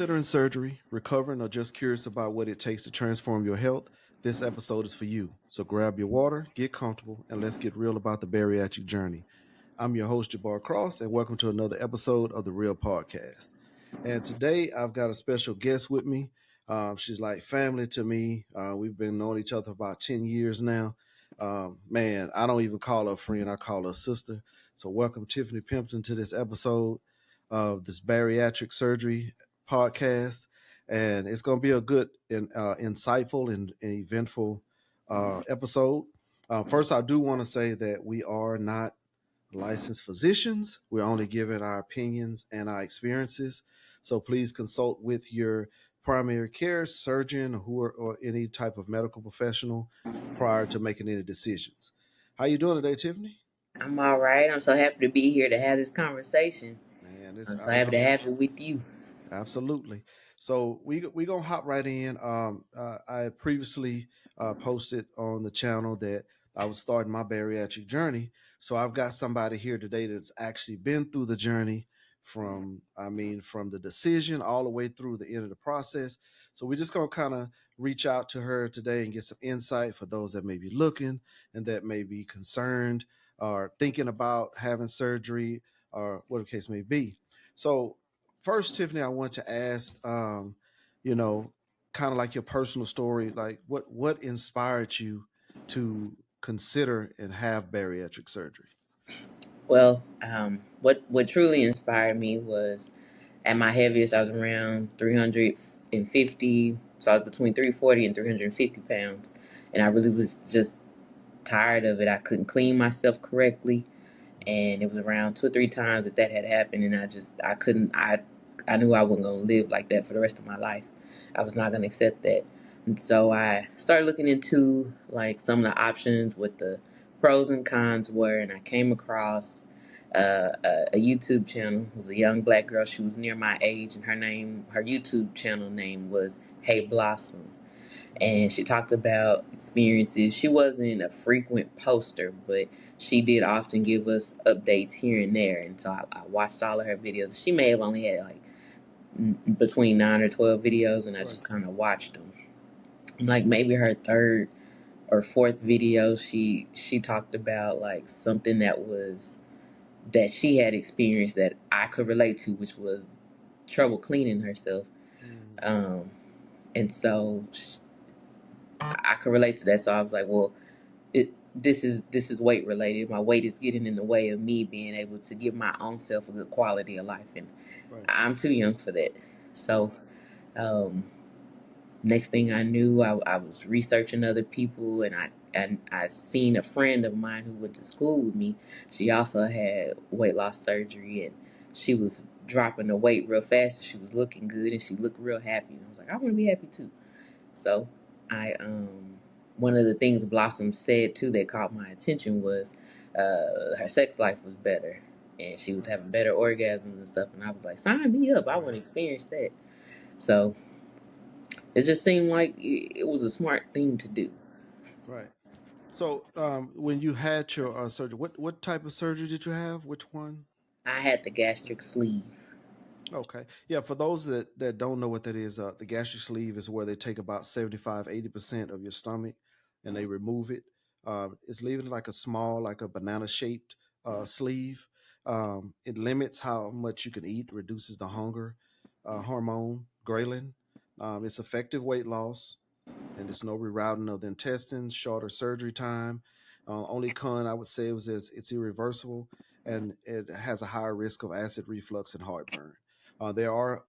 considering surgery, recovering, or just curious about what it takes to transform your health, this episode is for you. So grab your water, get comfortable, and let's get real about the bariatric journey. I'm your host, Jabbar Cross, and welcome to another episode of the Real Podcast. And today I've got a special guest with me. She's like family to me. We've been knowing each other about 10 years now. Man, I don't even call her a friend, I call her a sister. So, welcome, Tiffany Pimpton, to this episode of this bariatric surgery podcast. And it's going to be a good and insightful and eventful episode. First, I do want to say that we are not licensed physicians. We're only giving our opinions and our experiences. So please consult with your primary care surgeon or any type of medical professional prior to making any decisions. How you doing today, Tiffany? I'm all right. I'm so happy to be here to have this conversation. Man, I'm so happy to have it with you. absolutely. So we gonna hop right in. I had previously posted on the channel that I was starting my bariatric journey. So I've got somebody here today that's actually been through the journey from the decision all the way through the end of the process. So we're just gonna kind of reach out to her today and get some insight for those that may be looking and that may be concerned or thinking about having surgery or what the case may be. So first, Tiffany, I want to ask, you know, kind of like your personal story, like what inspired you to consider and have bariatric surgery? Well, what truly inspired me was at my heaviest, I was around 350. So I was between 340 and 350 pounds. And I really was just tired of it. I couldn't clean myself correctly. And it was around 2 or 3 times that had happened. And I couldn't, I knew I wasn't going to live like that for the rest of my life. I was not going to accept that. And so I started looking into like some of the options, what the pros and cons were, and I came across a YouTube channel. It was a young black girl. She was near my age, and her YouTube channel name was Hey Blossom. And she talked about experiences. She wasn't a frequent poster, but she did often give us updates here and there. And so I watched all of her videos. She may have only had like between 9 or 12 videos, and I just kind of watched them. Like maybe her third or fourth video, she talked about like something that she had experienced that I could relate to, which was trouble cleaning herself. Mm. Um, and so I could relate to that. So I was like, well, this is weight related. My weight is getting in the way of me being able to give my own self a good quality of life, and Right. I'm too young for that. So, um, next thing I knew, I was researching other people, and I seen a friend of mine who went to school with me. She also had weight loss surgery, and she was dropping the weight real fast. She was looking good, and she looked real happy. And I was like, I want to be happy too. So I one of the things Blossom said too that caught my attention was her sex life was better, and she was having better orgasms and stuff. And I was like, sign me up! I want to experience that. So it just seemed like it was a smart thing to do. Right. So when you had your surgery, what type of surgery did you have? Which one? I had the gastric sleeve. Okay. Yeah, for those that don't know what that is, the gastric sleeve is where they take about 75-80% of your stomach and they remove it. It's leaving like a small, like a banana shaped sleeve. It limits how much you can eat, reduces the hunger hormone, ghrelin. It's effective weight loss, and there's no rerouting of the intestines, shorter surgery time. Only con I would say was it's irreversible and it has a higher risk of acid reflux and heartburn. There are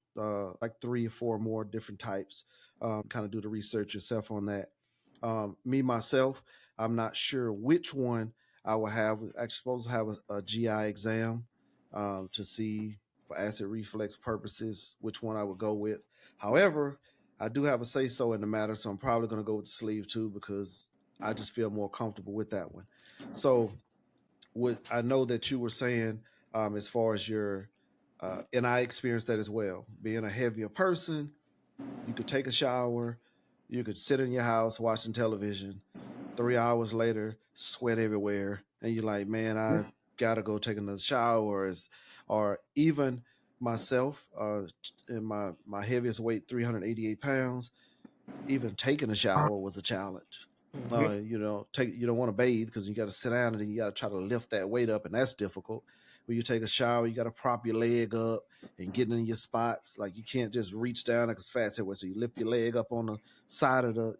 like 3 or 4 more different types. Kind of do the research yourself on that. Me myself, I'm not sure which one I will have. I'm supposed to have a GI exam to see for acid reflux purposes which one I would go with. However, I do have a say so in the matter, so I'm probably going to go with the sleeve too because I just feel more comfortable with that one. So, what I know that you were saying, as far as your, and I experienced that as well. Being a heavier person, you could take a shower, you could sit in your house watching television. 3 hours later, sweat everywhere, and you're like, man, I gotta go take another shower, or even myself, in my heaviest weight, 388 pounds, even taking a shower was a challenge. Hmm. Take you don't want to bathe because you got to sit down and then you got to try to lift that weight up, and that's difficult. When you take a shower, you got to prop your leg up and get in your spots. Like you can't just reach down like it's fat anyway. So you lift your leg up on the side of the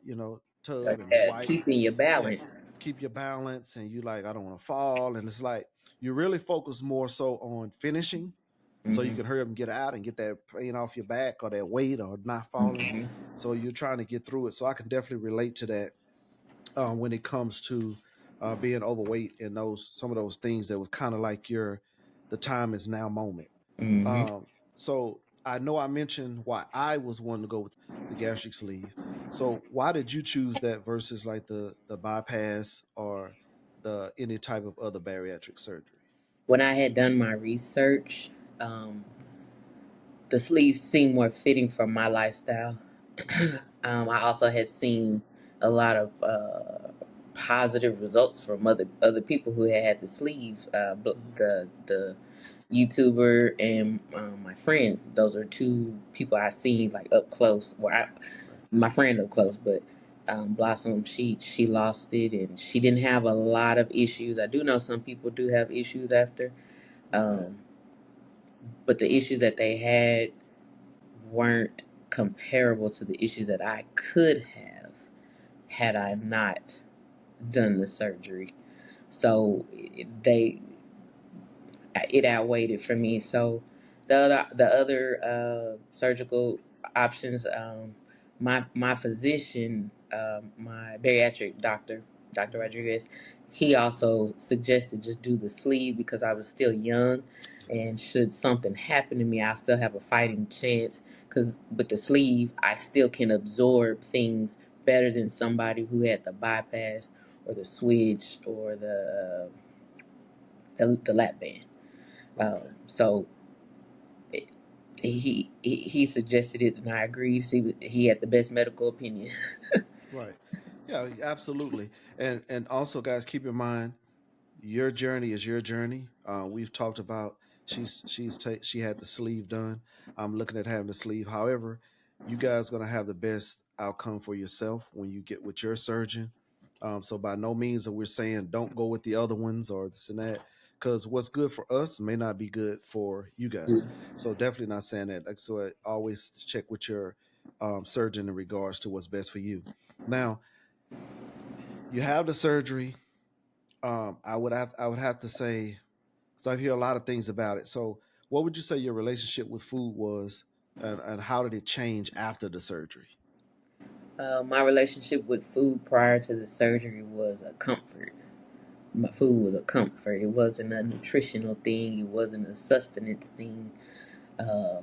tub and wipe. Keeping your Yeah, balance. keep your balance, and you like I don't want to fall, and it's like you really focus more so on finishing so you Hmm. can hurry up and get out and get that pain off your back or that weight or not falling. Hmm. So you're trying to get through it. So I can definitely relate to that when it comes to being overweight and those some of those things that was kind of like your the time is now moment. Hmm. So I know I mentioned why I was wanting to go with the gastric sleeve. So why did you choose that versus like the bypass or the any type of other bariatric surgery? When I had done my research, um, the sleeves seemed more fitting for my lifestyle. I also had seen a lot of positive results from other people who had the sleeves. Hmm. The YouTuber and my friend; those are two people I seen like up close. Right. My friend up close, but Blossom, she lost it and she didn't have a lot of issues. I do know some people do have issues after, Okay. um, but the issues that they weren't comparable to the issues that I could have had I not done the surgery. So they it outweighed it for me. So the other surgical options, my physician, my bariatric doctor, Dr. Hmm. Rodriguez, he also suggested just do the sleeve because I was still young, and should something happen to me, I still have a fighting chance. Because with the sleeve, I still can absorb things better than somebody who had the bypass or the switch or the lap band. Okay. So it, he suggested it, and I agreed. See, he had the best medical opinion. Right. Yeah, absolutely. And also guys, keep in mind your journey is your journey. We've talked about she had the sleeve done. I'm looking at having the sleeve. However, you guys gonna have the best outcome for yourself when you get with your surgeon. So by no means are we saying don't go with the other ones or this and that, because what's good for us may not be good for you guys. So definitely not saying that. Like so, always check with your surgeon in regards to what's best for you. Now you have the surgery. I would have to say, so I hear a lot of things about it. So what would you say your relationship with food was, and how did it change after the surgery? My relationship with food prior to the surgery was a comfort. My food was a comfort. It wasn't a Okay. nutritional thing. It wasn't a sustenance thing. uh,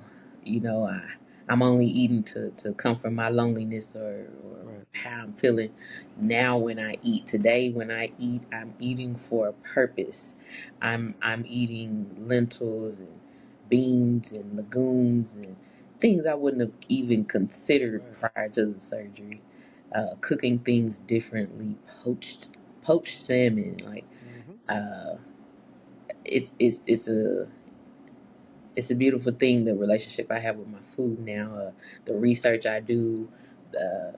I'm only eating to comfort my loneliness or Right. how I'm feeling. Now when I eat today, when I eat, I'm eating for a purpose. I'm eating lentils and beans and legumes and things I wouldn't have even considered Right. prior to the surgery. Cooking things differently, poached salmon, like Hmm. uh, it's a beautiful thing, the relationship I have with my food now. The research I do, uh,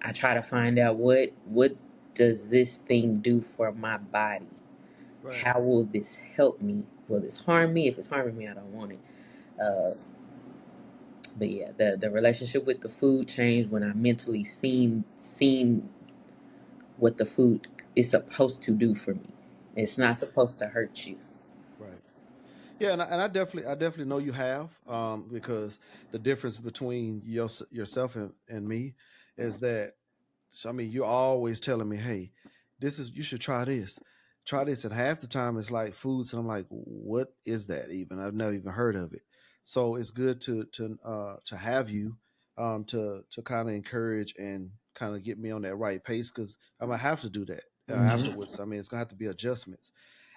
I try to find out what does this thing do for my body. Right. How will this help me? Will this harm me? If it's harming me, I don't want it. uh, but yeah, the relationship with the food changed when I mentally seen what the food is supposed to do for me. It's not Right. supposed to hurt you. Right. Yeah, and I definitely know you have, because the difference between yourself and me is that. So I mean, you're always telling me, "Hey, this is you should try this." And half the time, it's like foods, and I'm like, "What is that even? I've never even heard of it." So it's good to have you, to kind of encourage and kind of get me on that right pace, because I'm gonna have to do that Hmm. afterwards. I mean, it's gonna have to be adjustments.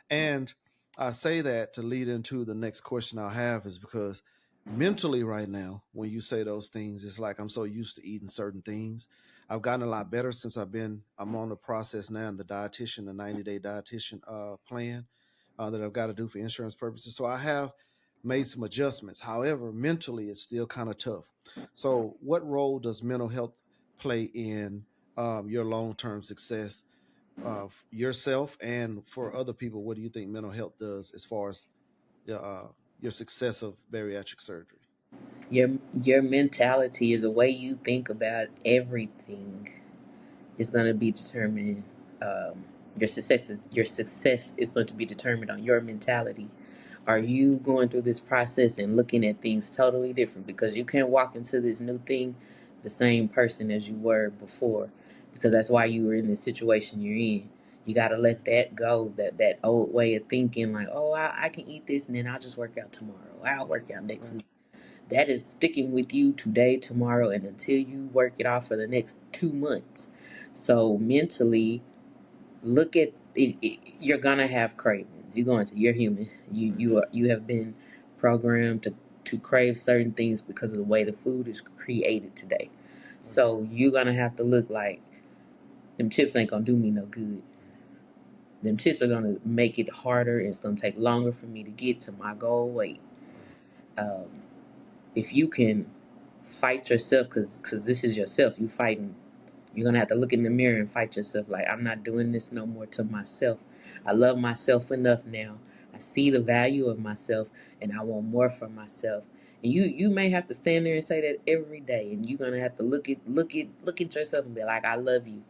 And I say that to lead into the next question I'll have is because mentally right now, when you say those things, it's like I'm so used to eating certain things. I've gotten a lot better since I'm on the process now in the dietitian, the 90-day dietitian plan that I've got to do for insurance purposes. So I have made some adjustments. However, mentally, it's still kind of tough. So, what role does mental health play in your long term success, yourself, and for other people? What do you think mental health does as far as your success of bariatric surgery? Your your mentality, the way you think about everything, is going to be determined. Your success is going to be determined on your mentality. Are you going through this process and looking at things totally different? Because you can't walk into this new thing the same person as you were before, because that's why you were in the situation you're in. You got to let that go, that old way of thinking, like, oh, I can eat this and then I'll just work out tomorrow. I'll work out next Right, week. That is sticking with you today, tomorrow, and until you work it off for the next 2 months. So mentally, look at it, you're gonna have cravings. You're going to. You're human. right, You have been programmed to crave certain things because of the way the food is created today. right, So you're gonna have to look like them chips ain't gonna do me no good. Them chips are gonna make it harder. It's gonna take longer for me to get to my goal weight. right, Um, if you can fight yourself, because this is yourself, you fighting. You're gonna have to look in the mirror and fight yourself. Like, I'm not doing this no more to myself. I love myself enough now. I see the value of myself, and I want more for myself. And you may have to stand there and say that every day, and you're gonna have to look at yourself and be like, I love you,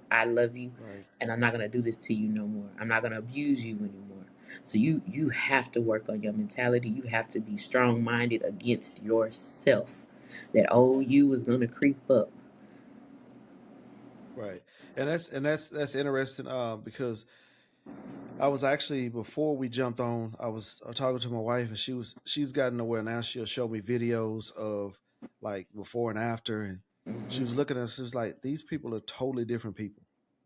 right, and I'm not gonna do this to you no more. I'm not gonna abuse you anymore. So you have to work on your mentality. You have to be strong minded against yourself. That old you is gonna creep up. right. And that's interesting because I was actually before we jumped on, I was talking to my wife, and she's gotten nowhere now. She'll show me videos of like before and after, and she was Hmm. looking at us. She was like, "These people are totally different people.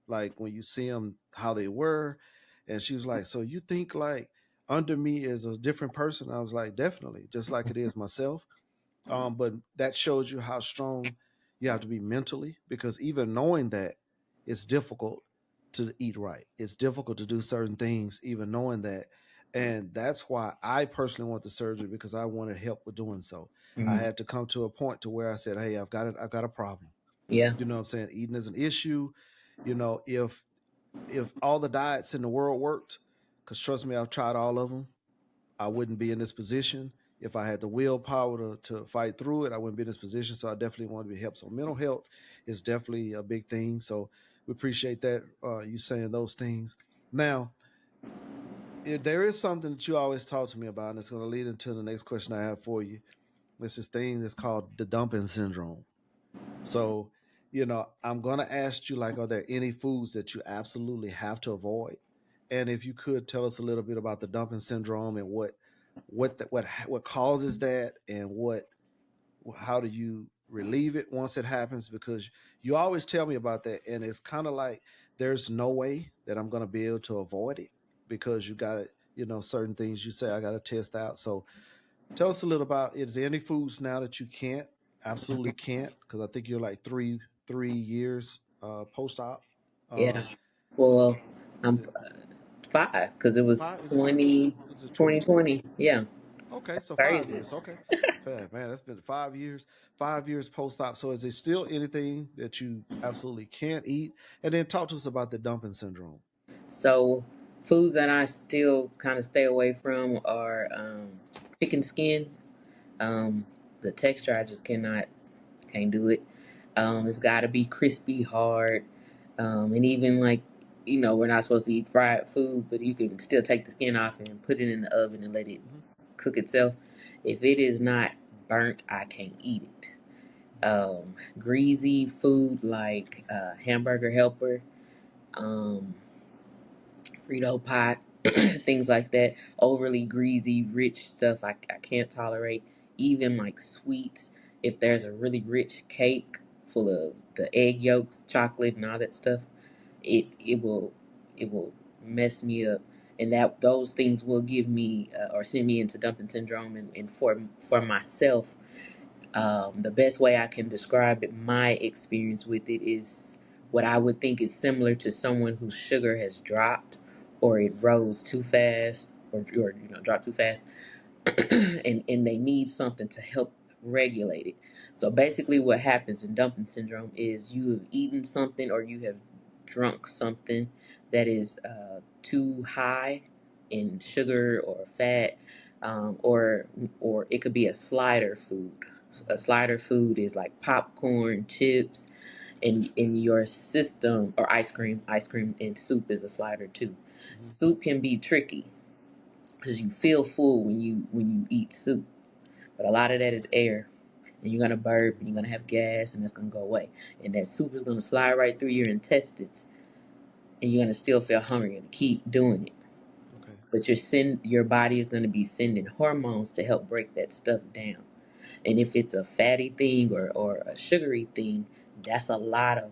Like when you see them, how they were," and she was like, "So you think like under me is a different person?" I was like, "Definitely, just like it is myself." But that shows you how strong you have to be mentally, because even knowing that, it's difficult to eat right. It's difficult to do certain things, even knowing that. And that's why I personally want the surgery, because I wanted help with doing so. I Hmm. had to come to a point to where I said, "Hey, I've got it. I've got a problem." Yeah. You know what I'm saying? Eating is an issue. If all the diets in the world worked, because trust me, I've tried all of them, I wouldn't be in this position. If I had the willpower to fight through it, I wouldn't be in this position. So I definitely want to be helped. So mental health is definitely a big thing. So we appreciate that, you saying those things. Now, there is something that you always talk to me about, and it's going to lead into the next question I have for you. This is thing that's called the dumping syndrome. So, I'm going to ask you, like, are there any foods that you absolutely have to avoid? And if you could tell us a little bit about the dumping syndrome and what causes that, and how do you relieve it once it happens? Because you always tell me about that, and it's kind of like there's no way that I'm going to be able to avoid it, because you got to, certain things you say I got to test out. So tell us a little about, is there any foods now that you can't, absolutely can't? Because I think you're like three years post op. Yeah. So Well, is I'm it 5 because it was five? Is it 20, is it 2020? 2020. Yeah. Okay, so 5 years. Crazy. Okay, man, that's been 5 years. 5 years post op. So is there still anything that you absolutely can't eat? And then talk to us about the dumping syndrome. So, foods that I still kind of stay away from are chicken skin. Um, the texture, I just can't do it. It's got to be crispy, hard. And even like, we're not supposed to eat fried food, but you can still take the skin off and put it in the oven and let it Hmm. cook itself. If it is not burnt, I can't eat it. Greasy food like hamburger helper, um, Frito pot, things like that. Overly greasy, rich stuff I can't tolerate. Even like sweets. If there's a really rich cake full of the egg yolks, chocolate, and all that stuff, it will mess me up, and that those things will give me or send me into dumping syndrome. And for myself, the best way I can describe it, my experience with it, is what I would think is similar to someone whose sugar has dropped, or it rose too fast, or dropped too fast. and they need something to help regulate it. So basically, what happens in dumping syndrome is you have eaten something or you have drunk something that is too high in sugar or fat, or it could be a slider food. A slider food is like popcorn, chips, and in your system, or ice cream. Ice cream and soup is a slider too. Hmm. Soup can be tricky because you feel full when you eat soup, but a lot of that is air, and you're gonna burp and you're gonna have gas, and that's gonna go away, and that soup is gonna slide right through your intestines, and you're gonna still feel hungry and keep doing it. Okay. But your body is gonna be sending hormones to help break that stuff down. And if it's a fatty thing or a sugary thing, that's a lot of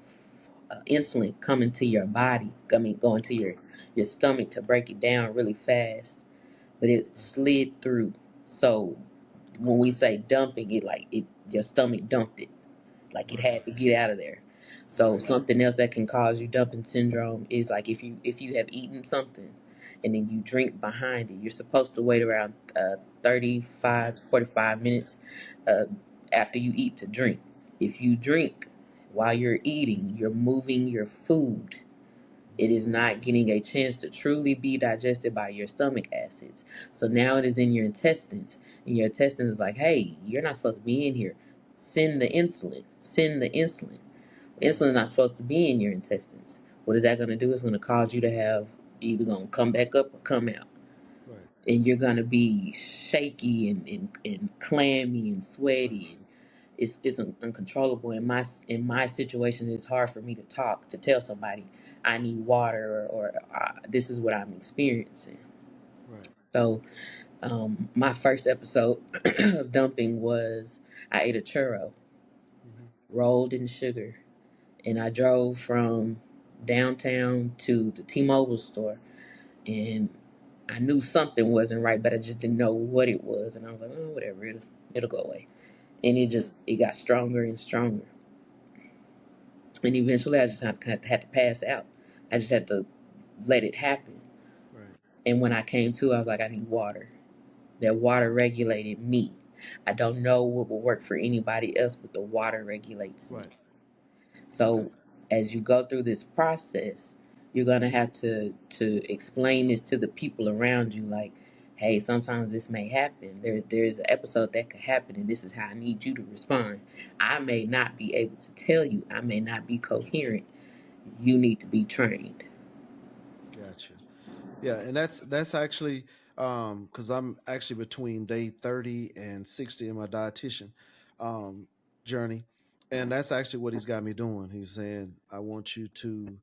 insulin coming to your body. I mean, going to Okay. your stomach to break it down really fast. But it Right. slid through. So when we say dumping, it your stomach dumped it, like it Right. had to get out of there. So Right. something else that can cause you dumping syndrome is like if you have eaten something and then you drink behind it, you're supposed to wait around 35 to 45 minutes uh, after you eat to drink. If you drink while you're eating, you're moving your food. It Hmm. is not getting a chance to truly be digested by your stomach acids. So now it is in your intestines. And your intestines is like, hey, you're not supposed to be in here. Send the insulin. Send the insulin. Insulin Right. is not supposed to be in your intestines. What is that going to do? It's going to cause you to have either going to come back up or come out. Right. And you're going to be shaky and clammy and Right. sweaty. And it's uncontrollable. In my situation, it's hard for me to talk, to tell somebody I need water or this is what I'm experiencing. Right. So my first episode of dumping was I ate a churro Hmm. rolled in sugar, and I drove from downtown to the T-Mobile store, and I knew something wasn't right, but I just didn't know what it was, and I was like, oh, whatever, it'll go away, and it got stronger and stronger, and eventually I just had to pass out. I just had to let it happen, Right. and when I came to, I was like, I need water. That water regulated me. I don't know what will work for anybody else, but the water regulates me. Right. Okay. So as you go through this process, you're gonna have to explain this to the people around you, like, hey, sometimes this may happen. There's an episode that could happen, and this is how I need you to respond. I may not be able to tell you. I may not be coherent. You need to be trained. Gotcha. Yeah, and that's actually because I'm actually between day 30 and 60 in my dietitian um journey. And that's actually what he's got me doing. He's saying, I want you to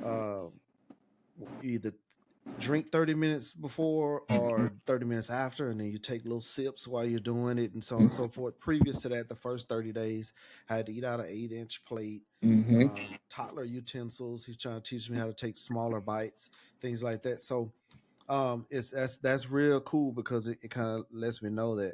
uh either drink 30 minutes before or 30 minutes after, and then you take little sips while you're doing it, and so on and so forth. Previous to that, the first 30 days I had to eat out an 8-inch plate, Mm-hmm. toddler utensils. He's trying to teach me how to take smaller bites, things like that. So it's that's real cool because it kind of lets me know that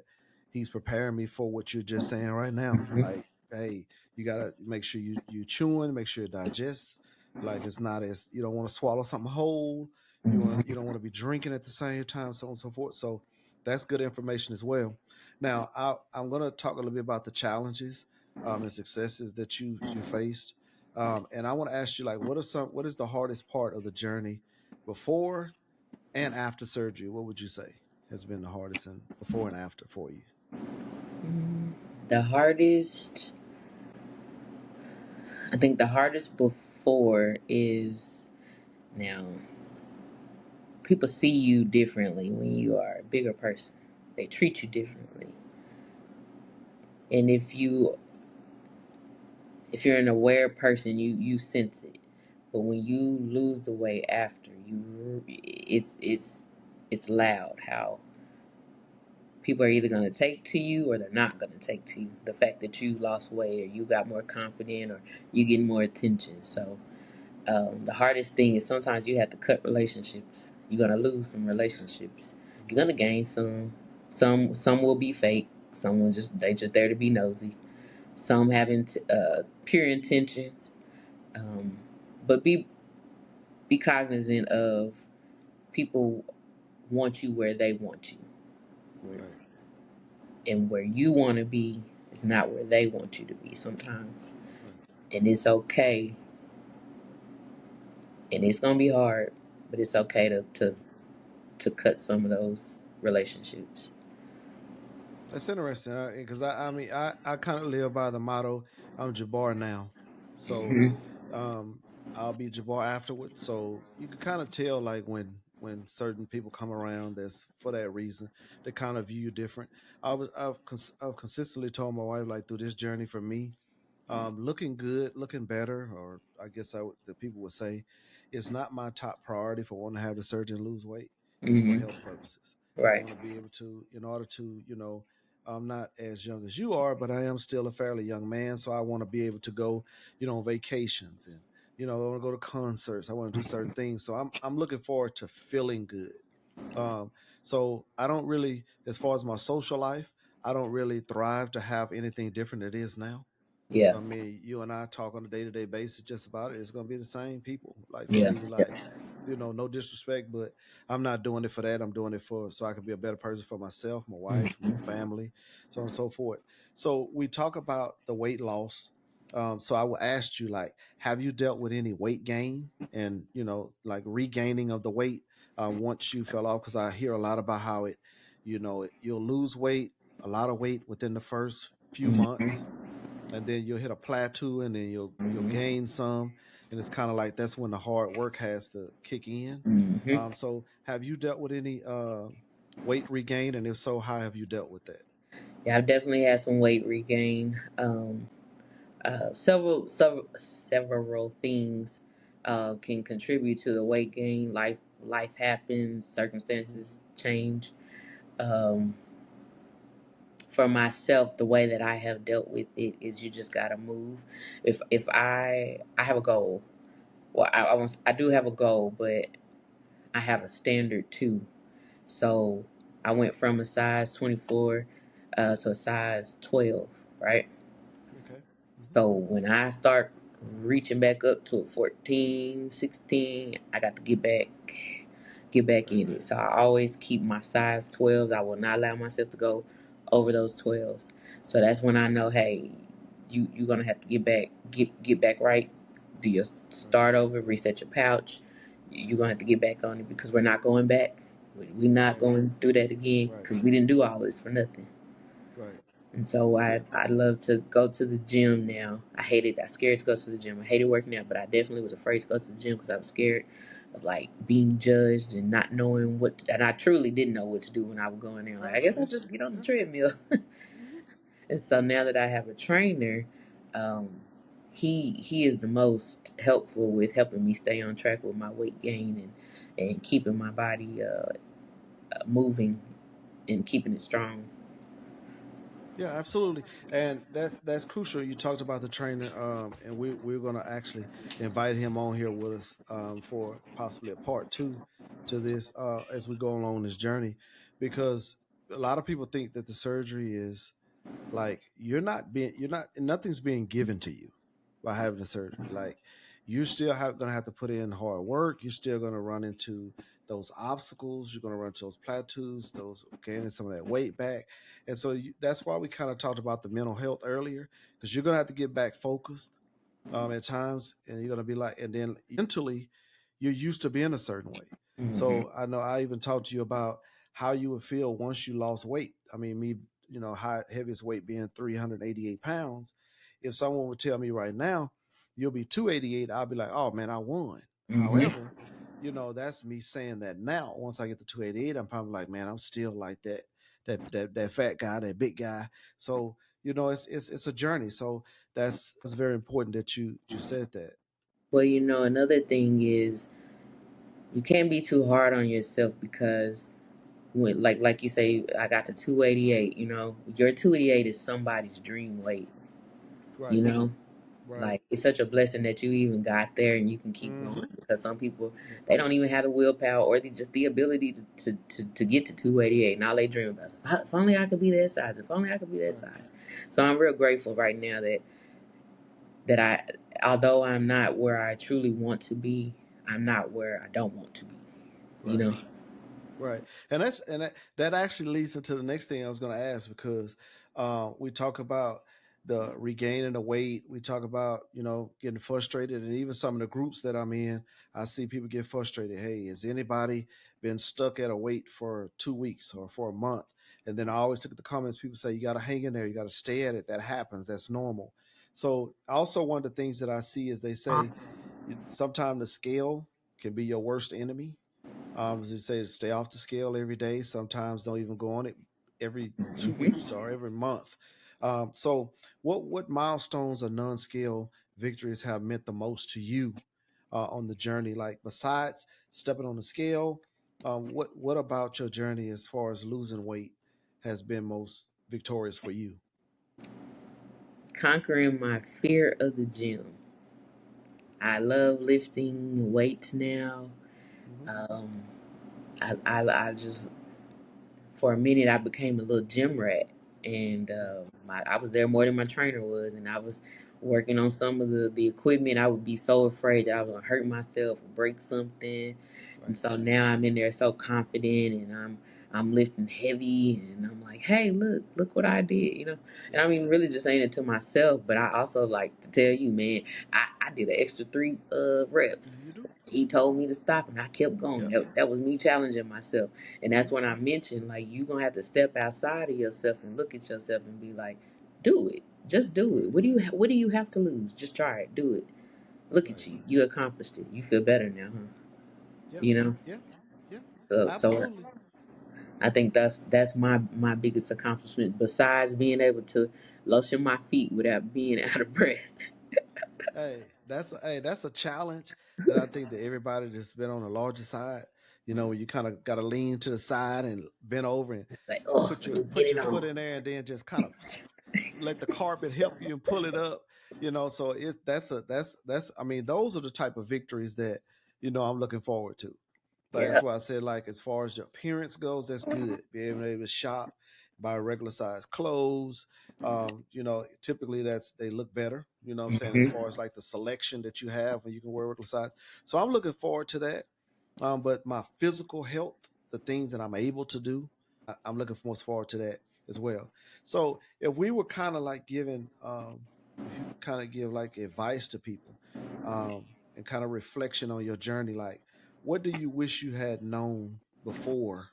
he's preparing me for what you're just saying right now. Mm-hmm. Like, hey, you gotta make sure you chewing, make sure it digests. Like, it's not as, you don't want to swallow something whole. You don't want to be drinking at the same time, so on and so forth. So that's good information as well. Now I'm gonna talk a little bit about the challenges and successes that you faced. And I want to ask you, like, what is the hardest part of the journey before and after surgery? What would you say has been the hardest, and before and after for you? The hardest, I think, the hardest before is now. People see you differently when you are a bigger person. They treat you differently. And if you're an aware person, you sense it. But when you lose the weight after, it's loud how people are either going to take to you or they're not going to take to you. The fact that you lost weight or you got more confident or you get more attention. So the hardest thing is sometimes you have to cut relationships. You're gonna lose some relationships. You're Hmm. gonna gain some. Some will be fake. Some will just there to be nosy. Some having pure intentions. Um, but be cognizant of people want you where they want you. Right. And where you want to be is not where they want you to be sometimes. Right. And it's okay, and it's gonna be hard, but it's okay to cut some of those relationships. That's interesting because I mean I kind of live by the motto I'm Jabbar now, so Hmm. um, I'll be Jabbar afterwards. So you can kind of tell like when certain people come around that's for that reason they kind of view you different. I've consistently told my wife like through this journey for me, looking good, looking better, or I guess the people would say, is not my top priority for wanting to have the surgery and lose weight. It's for Hmm. health purposes. I Right. want to be able to, in order to, I'm not as young as you are, but I am still a fairly young man. So I want to be able to go, on vacations and, I want to go to concerts. I want to do certain things. So I'm looking forward to feeling good. Um, so I don't really, as far as my social life, I don't really thrive to have anything different than it is now. Yeah. So I mean, you and I talk on a day to day basis just about it. It's gonna be the same people. Like for Yeah. me, Yeah. like no disrespect, but I'm not doing it for that. I'm doing it for so I can be a better person for myself, my wife, my Hmm. family, so on and so forth. So we talk about the weight loss. So I will ask you, like, have you dealt with any weight gain and like regaining of the weight once you fell off? Because I hear a lot about how you'll lose weight, a lot of weight within the first few months, Hmm. and then you'll hit a plateau and then you'll Hmm. gain some, and it's kind of like that's when the hard work has to kick in. Hmm. So have you dealt with any weight regain, and if so, how have you dealt with that? Yeah, I've definitely had some weight regain. Several things can contribute to the weight gain. Life happens, Hmm. circumstances change. Um, for myself, the way that I have dealt with it is you just gotta move. If I have a goal, well, I do have a goal, but I have a standard too. So I went from a size 24 to a size 12, right? Okay. Hmm. So when I start reaching back up to a 14, 16, I got to get back Right. in it. So I always keep my size 12s. I will not allow myself to go over those 12s. So that's when I know, hey, you're gonna have to get back right. Do your Right. start over, reset your pouch. You're gonna have to get back on it because we're not going back. We're not Right. going through that again Right. because we didn't do all this for nothing. Right. And so Yeah. I love to go to the gym now. I hated, I scared to go to the gym. I hated working out, but I definitely was afraid to go to the gym because I was scared of like being judged and not knowing and I truly didn't know what to do when I was going there. Like, I Right. guess I'll It's just get on the yeah. treadmill. Hmm. And so now that I have a trainer, um, he is the most helpful with helping me stay on track with my weight gain and keeping my body moving and keeping it strong. Yeah, absolutely, and that's crucial. You talked about the trainer, and we're going to actually invite him on here with us for possibly a part two to this as we go along this journey, because a lot of people think that the surgery is like you're not nothing's being given to you by having the surgery. Like you're still gonna have to put in hard work. You're still gonna run into those obstacles. You're gonna run into those plateaus, those gaining some of that weight back. And so that's why we kind of talked about the mental health earlier, because you're gonna have to get back focused at times, and you're gonna be like, and then mentally, you're used to being a certain way. Hmm. So I know I even talked to you about how you would feel once you lost weight. I mean, me, high heaviest weight being 388 pounds. If someone would tell me right now, you'll be 288, I'll be like, oh man, I won. Hmm. However, that's me saying that now. Once I get to 288, I'm probably like, man, I'm still like that fat guy, that big guy. So it's a journey. So that's very important that you said that. Well, another thing is you can't be too hard on yourself because when like you say I got to 288, your 288 is somebody's dream weight, you Right. know? Right. Like it's such a blessing that you even got there and you can keep Mm-hmm. going because some people Yeah. they don't even have the willpower or just the ability to get to 288 and all they dream about is if only I could be that size, if only I could be that Right. size. So I'm real grateful right now that I, although I'm not where I truly want to be, I'm not where I don't want to be, you Right. know? Right, and that actually leads into the next thing I was going to ask because we talk about the regaining the weight. We talk about getting frustrated, and even some of the groups that I'm in, I see people get frustrated. Hey, has anybody been stuck at a weight for 2 weeks or for a month? And then I always look at the comments. People say you got to hang in there. You got to stay at it. That happens. That's normal. So also one of the things that I see is they say sometimes the scale can be your worst enemy. As you say, stay off the scale every day. Sometimes don't even go on it every 2 weeks or every month. So, what milestones or non-scale victories have meant the most to you on the journey? Like besides stepping on the scale, what about your journey as far as losing weight has been most victorious for you? Conquering my fear of the gym. I love lifting weights now. Hmm. Um, I just for a minute I became a little gym rat, and I was there more than my trainer was, and I was working on some of the equipment. I would be so afraid that I was gonna hurt myself or break something, and Right. so now I'm in there so confident, and I'm lifting heavy, and I'm like, hey, look what I did, and I Yeah. mean really just saying it to myself, but I also like to tell you, man, I did an extra three reps. You do. He told me to stop, and I kept going. Yep. That was me challenging myself. And that's Hmm. when I mentioned, like, you gonna have to step outside of yourself and look at yourself and be like, do it. Just do it. Right. What do you have to lose? Just try it. Do it. Look at Right. you. You accomplished it. You feel better now, huh? Yep. You know? Yeah. Yeah. So Absolutely. I think that's my biggest accomplishment besides being able to lotion my feet without being out of breath. That's a challenge that I think that everybody that's been on the larger side, when you kind of got to lean to the side and bend over and It's like, oh, put let your me get put it your foot on. in there and then just kind of let the carpet help you and pull it up. So that's I mean those are the type of victories that I'm looking forward to. Like Yeah. that's why I said like as far as your appearance goes, that's good. Being able to shop, buy regular size clothes. Typically that's they look better. You know what I'm saying as Hmm. far as like the selection that you have when you can wear regular size. So I'm looking forward to that. But my physical health, the things that I'm able to do, I'm looking most forward to that as well. So if we were kind of like giving, if you kind of give like advice to people, and kind of reflection on your journey, like what do you wish you had known before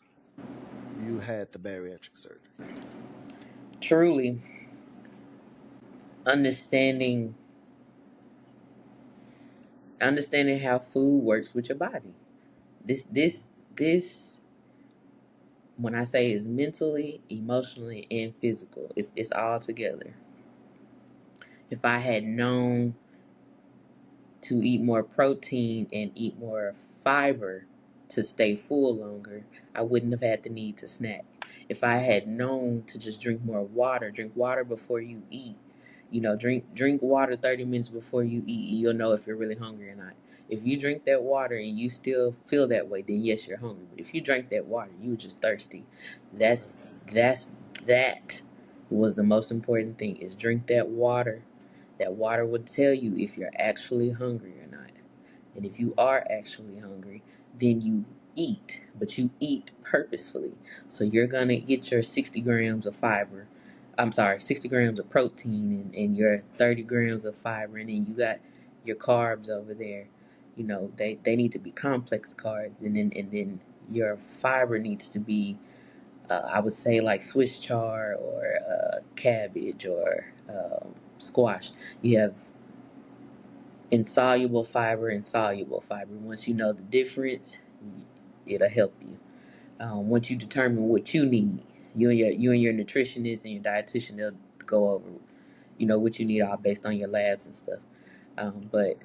you had the bariatric surgery? Truly understanding understanding how food works with your body. This when I say is mentally, emotionally, and physical. It's all together. If I had known to eat more protein and eat more fiber to stay full longer, I wouldn't have had the need to snack. If I had known to just drink water before you eat, drink water 30 minutes before you eat, and you'll know if you're really hungry or not. If you drink that water and you still feel that way, then yes, you're hungry. But if you drank that water, you were just thirsty. Right. That's that was the most important thing is drink that water. That water would tell you if you're actually hungry or not. And if you are actually hungry, then you eat, but you eat purposefully. So you're going to get your 60 grams of fiber. I'm sorry, 60 grams of protein and your 30 grams of fiber. And then you got your carbs over there. They need to be complex carbs. And then your fiber needs to be, I would say, like Swiss chard or cabbage or squash. You have insoluble fiber and soluble fiber. Once you know the difference, it'll help you. Once you determine what you need, you and your nutritionist and your dietitian, they'll go over what you need all based on your labs and stuff. But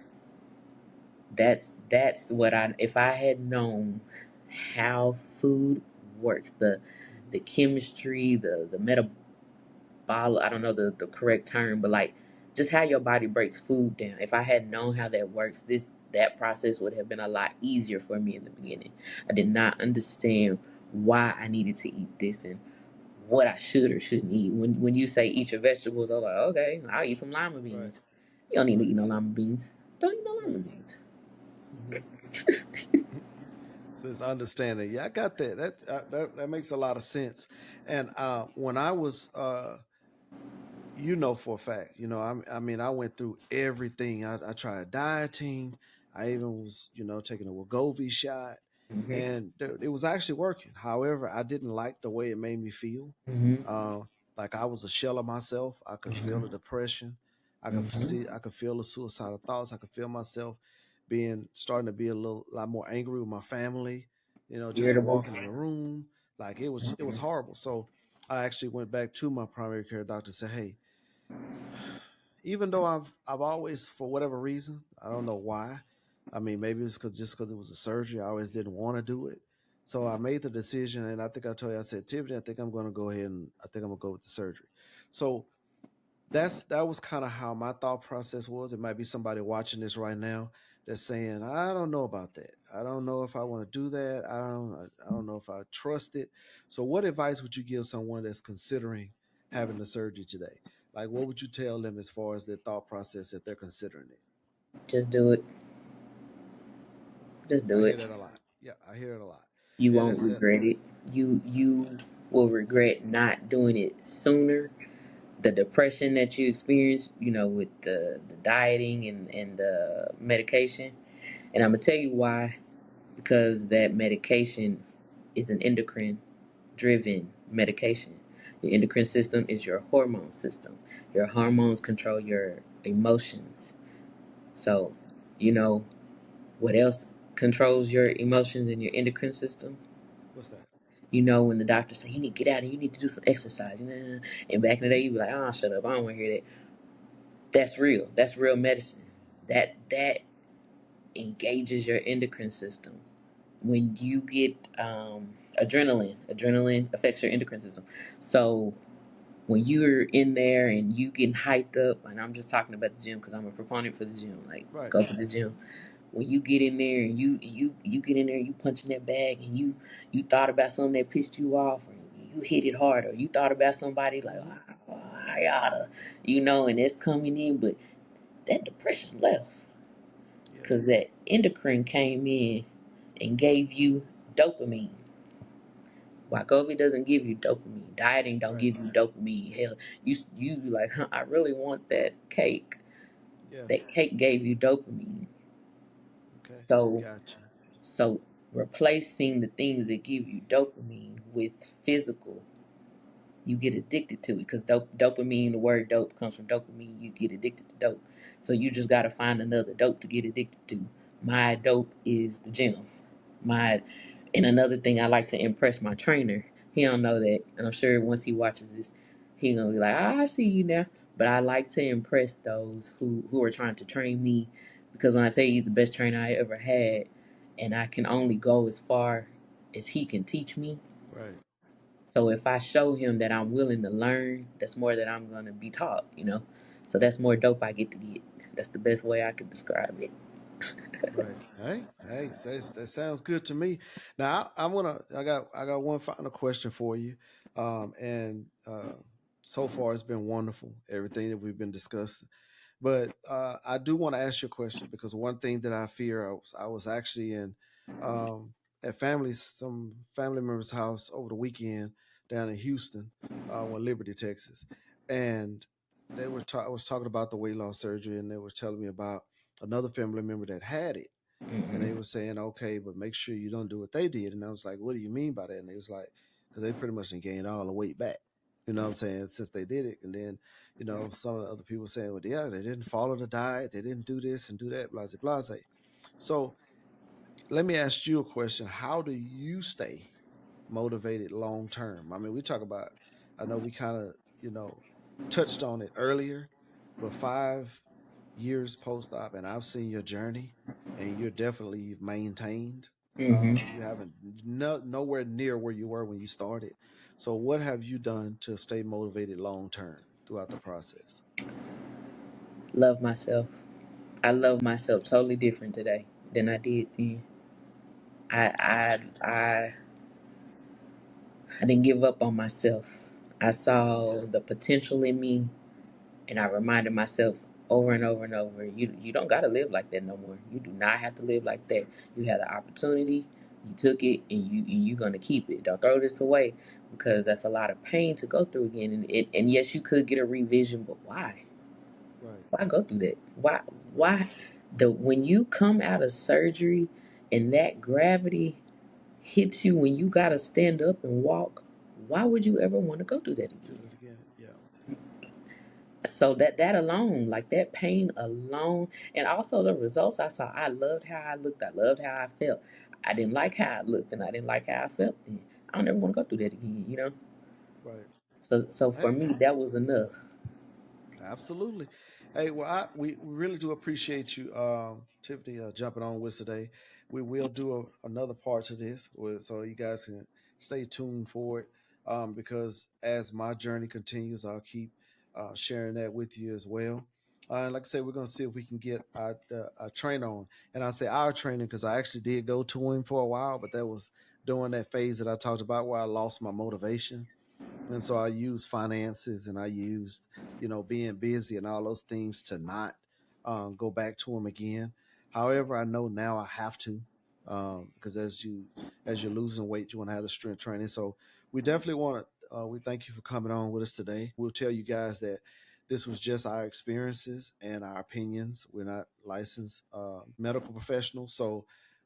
that's what I if I had known how food works, the Hmm. chemistry, the I don't know the correct term, but like just how your body breaks food down. If I had known how that works, that process would have been a lot easier for me in the beginning. I did not understand why I needed to eat this and what I should or shouldn't eat. When you say eat your vegetables, I'm like, okay, I'll eat some lima Right. beans. You don't need to Right. eat no lima beans. Don't eat no lima Right. beans. Hmm. This understanding. Yeah, I got that. That makes a lot of sense. And when I was for a fact, I mean, I went through everything. I tried dieting. I even was, taking a Wegovy shot, Hmm. and it was actually working. However, I didn't like the way it made me feel. Hmm. Uh, like I was a shell of myself. I could feel the Hmm. depression. I could Hmm. see. I could feel the suicidal thoughts. I could feel myself starting to be a lot more angry with my family. Just Irritable. walking in a room, like it was horrible. So I actually went back to my primary care doctor and said, "Hey, even though I've always, for whatever reason, I don't know why. I mean, maybe it's because it was a surgery. I always didn't want to do it. So I made the decision, and I think I told you, I said, Tiffany, I think I'm going to go ahead and I think I'm going to go with the surgery. So that was kind of how my thought process was. It might be somebody watching this right now that's saying, I don't know about that. I don't know if I want to do that. I don't know if I trust it. So what advice would you give someone that's considering having the surgery today? Like what would you tell them as far as their thought process if they're considering it? Just do it. Just I do hear it. that a lot. Yeah, I hear it a lot. You And won't it's regret it. You will regret not doing it sooner. The depression that you experience, with the dieting and the medication. And I'm gonna tell you why. Because that medication is an endocrine driven medication. The endocrine system is your hormone system. Your hormones control your emotions. So, you know what else controls your emotions in your endocrine system? what's that? When the doctor say you need to get out and you need to do some exercise, and back in the day you be like, oh, shut up, I don't want to hear that. That's real. That's real medicine. That engages your endocrine system. When you get adrenaline affects your endocrine system. So when you're in there and you getting hyped up, and I'm just talking about the gym because I'm a proponent for the gym, like Right. go to the gym. When you get in there and you get in there, you punching that bag, and you thought about something that pissed you off, or you hit it hard, or you thought about somebody like, Hmm. oh, I oughta, and it's coming in, but that depression left Yeah. because that endocrine came in and gave you dopamine. Wegovy doesn't give you dopamine. Dieting don't Right. give you dopamine. Hell, you be like, huh, I really want that cake. Yeah. That cake gave you dopamine. Okay. So Gotcha. so replacing the things that give you dopamine with physical, you get addicted to it because dopamine, the word dope comes from dopamine. You get addicted to dope. So you just got to find another dope to get addicted to. My dope is the gym. My And another thing, I like to impress my trainer. He don't know that, and I'm sure once he watches this, he gonna be like, I see you now. But I like to impress those who are trying to train me, because when I say he's the best trainer I ever had, and I can only go as far as he can teach me. Right. So if I show him that I'm willing to learn, that's more that I'm gonna be taught. So that's more dope I get to get. That's the best way I could describe it. Right. Hey, that sounds good to me. Now I got one final question for you. And so far it's been wonderful, everything that we've been discussing. But I do want to ask you a question because one thing that I fear, I was actually in at some family member's house over the weekend down in Houston, Liberty, Texas, and I was talking about the weight loss surgery, and they were telling me about another family member that had it, and they Hmm. were saying, okay, but make sure you don't do what they did. And I was like, what do you mean by that? And they was like, because they pretty much gained all the weight back. You know what I'm saying? Since they did it. And then, some of the other people saying, well, yeah, they didn't follow the diet. They didn't do this and do that, blase, blase. So let me ask you a question. How do you stay motivated long term? I mean, I know we kind of, touched on it earlier, but 5 years post op, and I've seen your journey, and you're definitely maintained. Hmm. You haven't nowhere near where you were when you started. So, what have you done to stay motivated long term throughout the process? Love myself. I love myself totally different today than I did then. I I I I didn't give up on myself. I saw the potential in me, and I reminded myself over and over and over, you don't gotta live like that no more. You do not have to live like that. You had the opportunity. You took it, and you gonna keep it. Don't throw this away, because that's a lot of pain to go through again. And yes, you could get a revision, but why? Right. Why go through that? Why the when you come out of surgery and that gravity hits you when you gotta stand up and walk? Why would you ever want to go through that Do again? it again. Yeah. So that alone, like that pain alone, and also the results I saw, I loved how I looked. I loved how I felt. I didn't like how I looked, and I didn't like how I felt. And I don't ever want to go through that again. Right. So for Hey, me, that was enough. absolutely. Hey, well, we really do appreciate you, Tiffany, jumping on with us today. We will do another part to this, so you guys can stay tuned for it. Because as my journey continues, I'll keep sharing that with you as well. And like I said, we're going to see if we can get our trainer on. And I say our trainer because I actually did go to him for a while, but that was during that phase that I talked about where I lost my motivation. And so I used finances and I used, being busy and all those things to not go back to them again. However, I know now I have to, because as you're losing weight, you want to have the strength training. So we definitely want to. We thank you for coming on with us today. We'll tell you guys that this was just our experiences and our opinions. We're not licensed medical professionals, so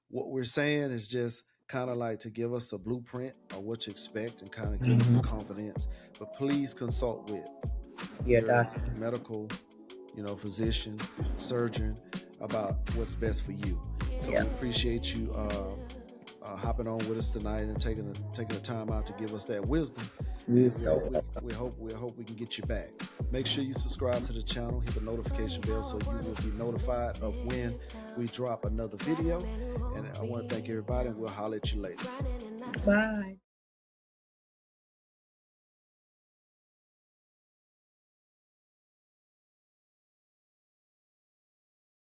what we're saying is just kind of like to give us a blueprint of what to expect and kind of give us the Hmm. confidence. But please consult with Yeah, your doctor. medical, physician, surgeon about what's best for you. So Yeah, we appreciate you hopping on with us tonight and taking the time out to give us that wisdom. you And we so hope welcome. we can get you back. Make sure you subscribe to the channel, hit the notification bell so you will be notified of when we drop another video. And I want to thank everybody, and we'll holler at you later. Bye.